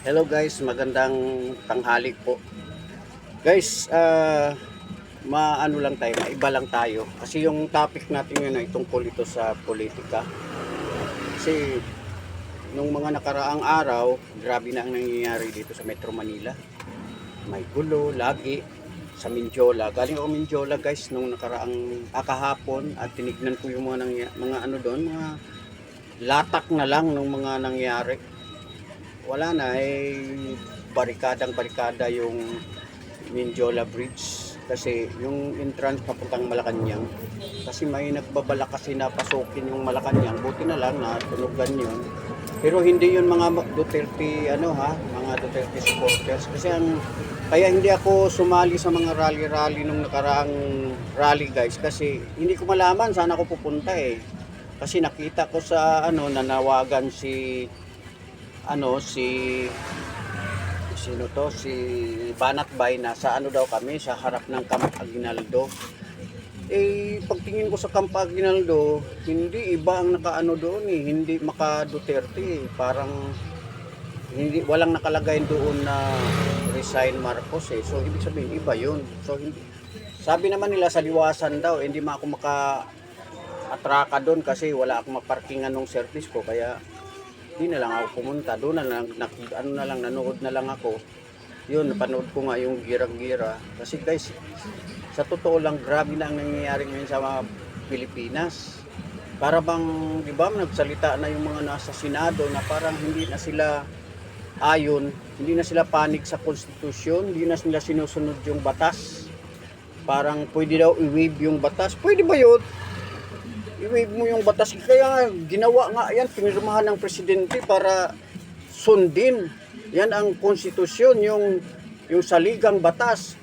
Hello guys, magandang tanghali po. Guys, maano lang tayo, maiba lang tayo. Kasi yung topic natin ngayon ay tungkol ito sa politika. Kasi nung mga nakaraang araw, grabe na ang nangyayari dito sa Metro Manila. May gulo, lagi sa Mindiola. Galing ako Mindiola guys nung nakaraang kahapon at tinignan ko yung mga ano doon, mga latak na lang ng mga nangyari. Wala na barikadang barikada yung Mindiola Bridge kasi yung entrance papuntang Malacanang kasi may nagbabala kasi na pasukin yung Malacanang, buti na lang na tunugan yun, pero hindi yun mga Duterte mga Duterte supporters kasi kaya hindi ako sumali sa mga rally nung nakaraang rally guys kasi hindi ko malaman saan ako pupunta kasi nakita ko sa nanawagan si sino to, si Banat Bay, nasa daw kami sa harap ng Camp Aguinaldo. Pagtingin ko sa Camp Aguinaldo, hindi iba ang nakaano doon hindi maka Duterte parang hindi, walang nakalagay doon na resign Marcos so ibig sabihin iba yun. So hindi, sabi naman nila sa liwasan daw, hindi ako atraka doon kasi wala akong maparkingan ng service ko, kaya di na lang ako pumunta doon nanood na lang ako. Yun, napanood ko nga yung girang-gira kasi guys, sa totoo lang grabe na ang nangyayari ngayon sa mga Pilipinas. Para bang, di ba, nagsalita na yung mga nasa Senado na parang hindi na sila hindi na sila panig sa konstitusyon, hindi na sila sinusunod yung batas. Parang pwede daw i-waive yung batas. Pwede ba yun? I-waive mo yung batas, kaya ginawa nga yan, pinirmahan ng presidente para sundin. Yan ang konstitusyon, yung saligang batas.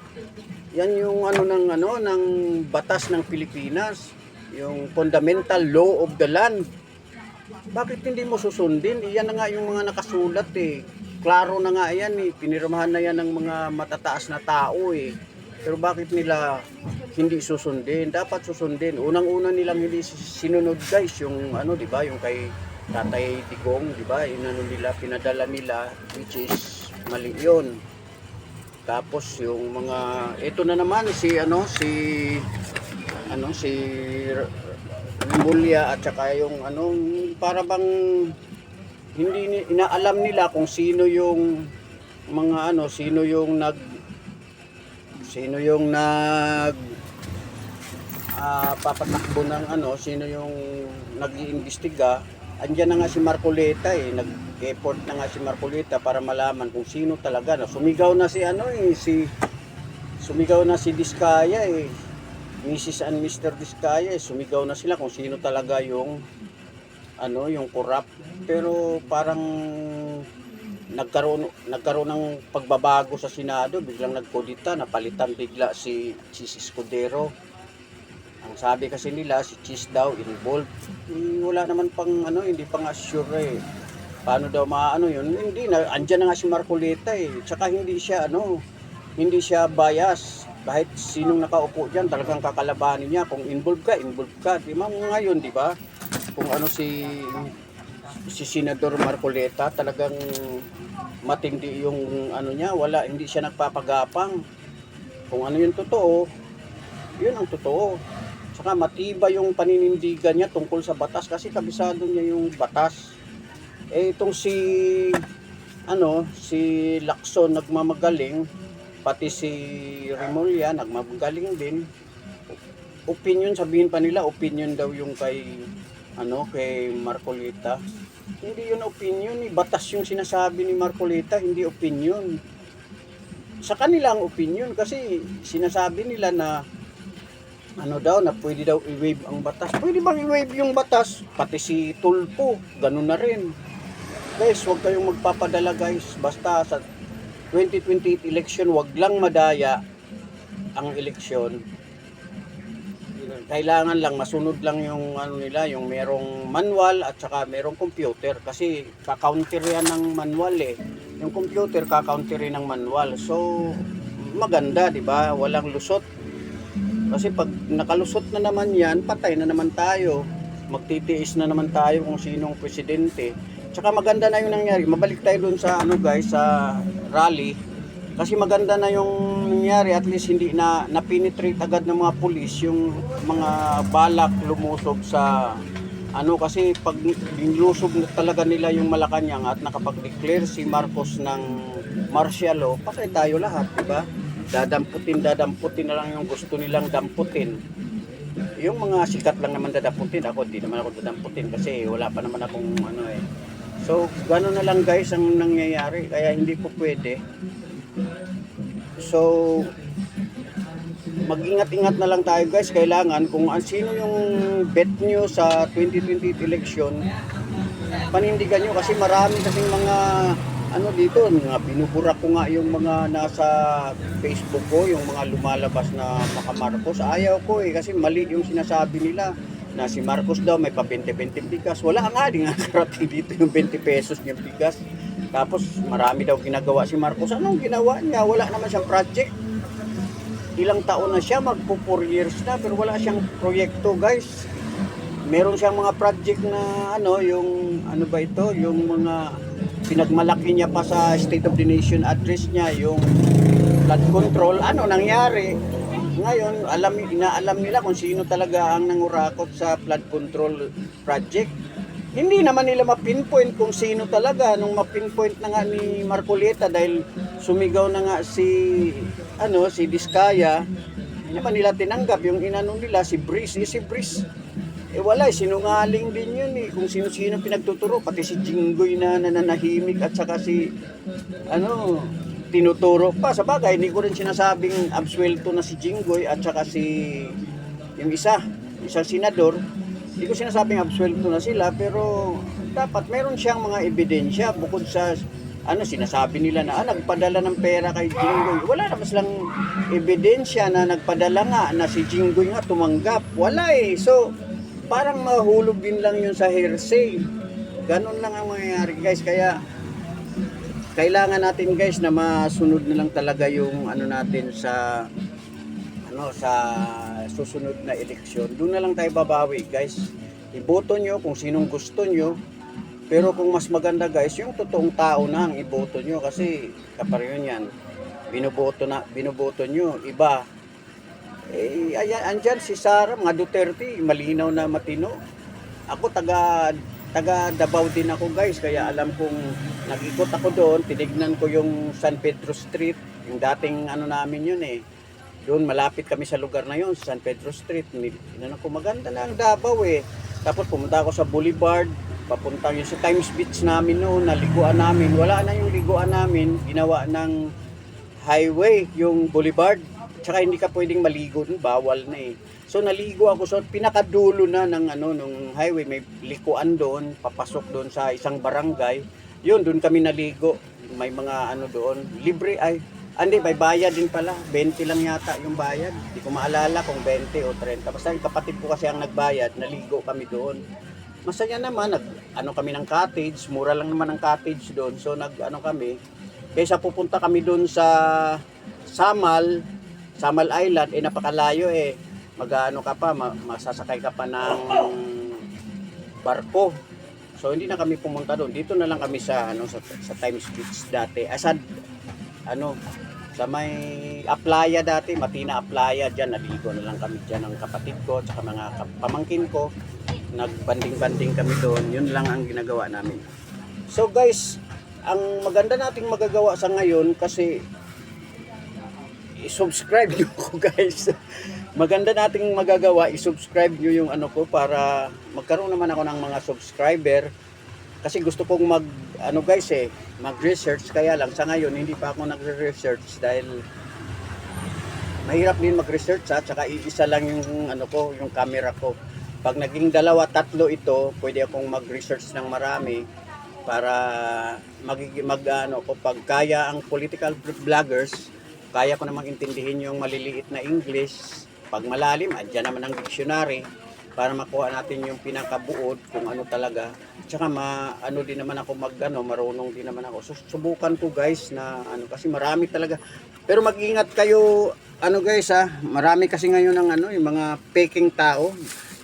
Yan yung ng batas ng Pilipinas, yung fundamental law of the land. Bakit hindi mo susundin? Yan na nga yung mga nakasulat Klaro na nga yan pinirmahan na yan ng mga matataas na tao Pero bakit nila hindi susundin? Dapat susundin. Unang-una nilang hindi sinunod guys yung di ba, yung kay Tatay Digong, di ba? Nila, pinadala nila, which is mali 'yon. Tapos yung mga ito na naman si Rimulya at saka yung para bang hindi inaalam nila kung sino yung mga sino yung papatakbo ng sino yung nag-iimbestiga. Andiyan na nga si Marcoleta nag-effort na nga si Marcoleta para malaman kung sino talaga. Sumigaw na sumigaw na si Diskaya Mrs. and Mr. Diskaya sumigaw na sila kung sino talaga yung yung corrupt. Pero parang nagkaroon ng pagbabago sa Senado, biglang nagkodita, napalitan bigla si Escudero. Ang sabi kasi nila si Cheese daw involved. Wala naman pang hindi pa nga sure paano daw yun. Hindi na, andyan na nga si Marcoleta Tsaka hindi siya bias. Kahit sinong nakaupo diyan, talagang kakalabanin niya kung involved ka. Di ba ngayon, di ba? Kung si Senador Marcoleta, talagang matindi yung niya, hindi siya nagpapagapang. Kung yung totoo, yun ang totoo. Saka matibay yung paninindigan niya tungkol sa batas kasi kabisado niya yung batas. Itong si Lacson nagmamagaling, pati si Remulla nagmamagaling din. Opinion, sabihin pa nila opinion daw yung kay Marcoleta. Hindi yun opinion batas yung sinasabi ni Marcoleta, hindi opinion. Sa kanila ang opinion kasi sinasabi nila na na pwede daw i-waive ang batas. Pwede bang i-waive yung batas? Pati si Tulfo, ganun na rin. Guys, huwag kayong magpapadala guys. Basta sa 2028 election, wag lang madaya ang eleksyon. Kailangan lang masunod lang yung nila, yung merong manual at saka merong computer kasi ka-counter yan ng manual Yung computer ka-counter ng manual. So maganda, 'di ba? Walang lusot. Kasi pag nakalusot na naman yan, patay na naman tayo. Magtitiis na naman tayo kung sinong presidente. Tsaka maganda na yung nangyari. Mabalik tayo dun sa ano guys, sa rally. Kasi maganda na yung nangyari, at least hindi na na-penetrate agad ng mga pulis yung mga balak lumusob sa ano, kasi pag nilusob na talaga nila yung Malacanang at nakapag-declare si Marcos ng martial law, patay tayo lahat, di ba? Dadamputin na lang yung gusto nilang damputin. Yung mga sikat lang naman dadamputin, ako di naman ako dadamputin kasi wala pa naman akong ano eh. So, gano'n na lang guys ang nangyayari, kaya hindi po pwede. So, mag-ingat-ingat na lang tayo guys. Kailangan kung sino yung bet nyo sa 2028 election, panindigan nyo kasi marami kasing mga ano dito, mga binubura ko nga yung mga nasa Facebook ko, yung mga lumalabas na maka Marcos. Ayaw ko eh, kasi mali yung sinasabi nila na si Marcos daw may pa 20-20 bigas. Wala nga, di nga karating dito yung 20 pesos niyang bigas. Tapos marami daw ginagawa si Marcos. Anong ginawa niya? Wala naman siyang project. Ilang taon na siya, magpo 4 years na, pero wala siyang proyekto guys. Meron siyang mga project na ano, yung ano ba ito, yung mga pinagmalaki niya pa sa State of the Nation address niya, yung flood control. Ano nangyari? Ngayon, inaalam nila kung sino talaga ang nangurakot sa flood control project. Hindi naman nila mapinpoint kung sino talaga. Nung mapinpoint na nga ni Marcoleta dahil sumigaw na nga si Diskaya, hindi pa nila tinanggap yung inano nila si Brice. Si Brice, wala, sinungaling din yun eh. Kung sino-sino pinagtuturo, pati si Jinggoy na nananahimik at saka si tinuturo pa. Sa bagay, hindi ko rin sinasabing absuelto na si Jinggoy at saka yung isang senador. Hindi ko sinasabing absuelto na sila, pero dapat meron siyang mga ebidensya bukod sa sinasabi nila na nagpadala ng pera kay Jinggoy. Wala naman silang ebidensya na nagpadala nga, na si Jinggoy nga tumanggap. Wala eh. So, parang mahulog din lang yun sa hearsay. Ganon lang ang mangyayari guys. Kaya, kailangan natin guys na masunod na lang talaga yung natin sa susunod na eleksyon. Doon na lang tayo babawi guys. Iboto nyo kung sinong gusto nyo. Pero kung mas maganda guys, yung totoong tao na ang iboto nyo. Kasi kapareho yan, binoboto nyo, iba. Andyan si Sara, mga Duterte, malinaw na matino. Ako taga Davao din ako guys, kaya alam kong nag-ikot ako doon, tinignan ko yung San Pedro Street, yung dating namin yun eh. Doon malapit kami sa lugar na yun, sa San Pedro Street. Ko maganda na ang Davao eh. Tapos pumunta ako sa Boulevard, papunta yun sa Times Beach namin noon, naliguan namin. Wala na yung liguan namin, ginawa ng highway yung Boulevard. Tsaka hindi ka pwedeng maligo doon, bawal na eh. So naligo ako sa pinakadulo na ng highway, may likuan doon, papasok doon sa isang barangay. Yun, doon kami naligo. May mga doon, libre ay. May bayad din pala. 20 lang yata yung bayad. Hindi ko maalala kung 20 o 30. Basta yung kapatid ko kasi ang nagbayad, naligo kami doon. Masaya naman, kami ng cottage, mura lang naman ang cottage doon. So kami, kaysa pupunta kami doon sa Samal Island, napakalayo eh. Masasakay ka pa ng barko. So hindi na kami pumunta doon. Dito na lang kami sa Times Beach dati. Sa may Aplaya dati, Matina Aplaya, diyan naligo na lang kami diyan ng kapatid ko at mga pamangkin ko. Nagbanding-banding kami doon. Yun lang ang ginagawa namin. So guys, ang maganda nating magagawa sa ngayon kasi i-subscribe nyo ko guys. Maganda nating magagawa, i-subscribe nyo yung ko para magkaroon naman ako ng mga subscriber. Kasi gusto kong mag-research, kaya lang sa ngayon hindi pa ako nagre-research dahil mahirap din mag-research tsaka iisa lang yung yung camera ko. Pag naging 2-3 ito, pwede akong mag-research ng marami para pag kaya ang political vloggers, kaya ko namang intindihin yung maliliit na English. Pag malalim, andyan naman ang dictionary para makuha natin yung pinakabuod kung talaga. Tsaka din naman ako marunong din naman ako. So, subukan ko guys na kasi marami talaga. Pero mag-ingat kayo guys marami kasi ngayon ng yung mga peking tao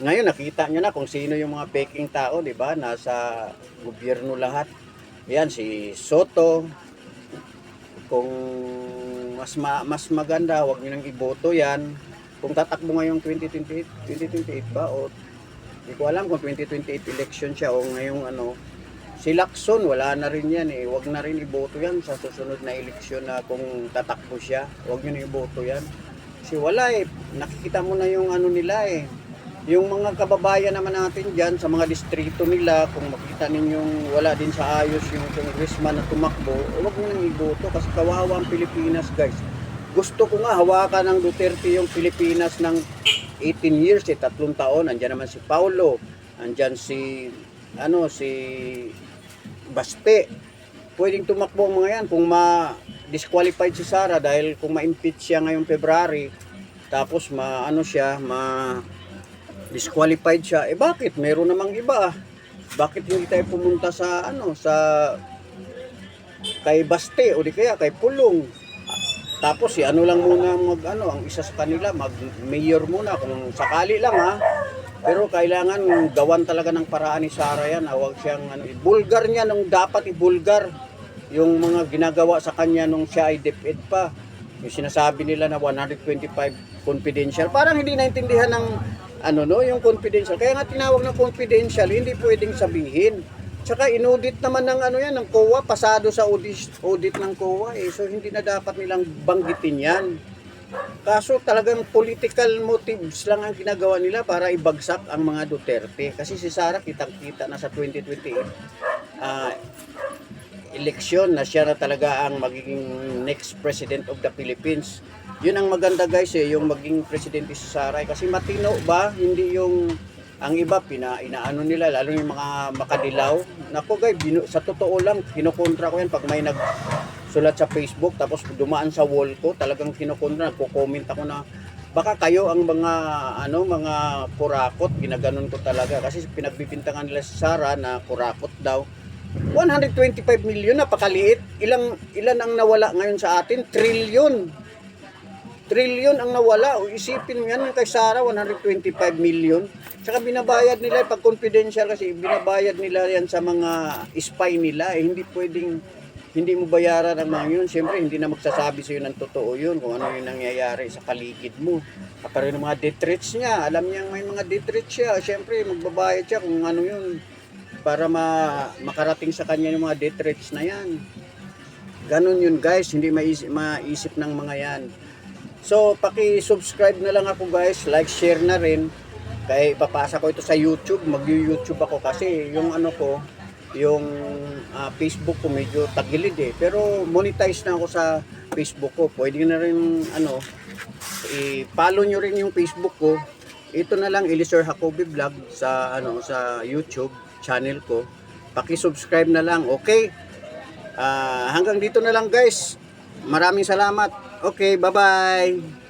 Ngayon nakita nyo na kung sino yung mga peking tao, di ba? Nasa gobyerno lahat. Yan si Soto. Kung mas maganda, wag niyo nang iboto yan. Kung tatakbo ngayong 2028 ba o hindi ko alam kung 2028 election siya o ngayong ano, si Lacson wala na rin yan eh. Wag na rin iboto yan sa susunod na eleksyon na kung tatakbo siya. Wag niyo na iboto yan. Kasi wala eh. Nakikita mo na yung ano nila eh. Yung mga kababayan naman natin dyan sa mga distrito nila, kung makita ninyong wala din sa ayos yung congressman na tumakbo, huwag mo nang iboto kasi kawawa ang Pilipinas, guys. Gusto ko nga hawakan ng Duterte yung Pilipinas ng 18 years, 3 taon. Andyan naman si Paulo, andyan si Baste. Pwedeng tumakbo ang mga yan kung ma-disqualified si Sara dahil kung ma-impeach siya ngayong February, tapos disqualified siya, eh bakit? Meron namang iba. Bakit hindi tayo pumunta sa kay Baste o di kaya kay Pulong? Tapos si lang muna ang isa sa kanila mag-mayor muna kung sakali lang ha. Pero kailangan gawan talaga ng paraan ni Sara yan. Huwag siyang ibulgar niya nung dapat ibulgar yung mga ginagawa sa kanya nung siya ay DepEd pa. Yung sinasabi nila na 125 confidential. Parang hindi naintindihan ng yung confidential. Kaya nga tinawag na confidential, hindi pwedeng sabihin. Tsaka inaudit naman ng ng COA, pasado sa audit ng COA eh. So hindi na dapat nilang banggitin 'yan. Kaso talagang political motives lang ang ginagawa nila para ibagsak ang mga Duterte. Kasi si Sara kitang-kita na sa 2028 election na siya na talaga ang magiging next president of the Philippines. Yun ang maganda guys yung maging presidente si Sara kasi matino ba, hindi yung ang iba inaano nila lalo yung mga makadilaw. Nako guys, sa totoo lang kinokontra ko yan pag may nagsulat sa Facebook tapos dumaan sa wall ko, talagang kinokontra, nagko-comment ako na baka kayo ang mga kurakot, ginaganon ko talaga kasi pinagbibintangan nila si Sara na kurakot daw. 125 million, napakaliit. Ilan ang nawala ngayon sa atin? Trillion ang nawala. O isipin mo yan, kay Sara 125 million. Tsaka binabayad nila pag confidential kasi binabayad nila yan sa mga spy nila. Hindi pwedeng hindi mo bayaran ang mga yun. Siyempre hindi na magsasabi sa iyo ng totoo yun kung ano yung nangyayari sa paligid mo. Kaparoon ng mga death threats niya. Alam niya may mga death threats siya. Siyempre magbabayad siya kung ano yun para makarating sa kanya yung mga death threats na yan. Ganon yun guys, hindi maisip ng mga yan. So, paki-subscribe na lang ako guys, like, share na rin. Kaya ipapasa ko ito sa YouTube, mag-YouTube ako kasi yung yung Facebook ko medyo tagilid eh. Pero monetize na ako sa Facebook ko. Pwede na rin i-follow nyo rin yung Facebook ko. Ito na lang, Elisir Jacoby Vlog sa YouTube channel ko. Paki-subscribe na lang, okay? Hanggang dito na lang guys. Maraming salamat. Okay, bye-bye.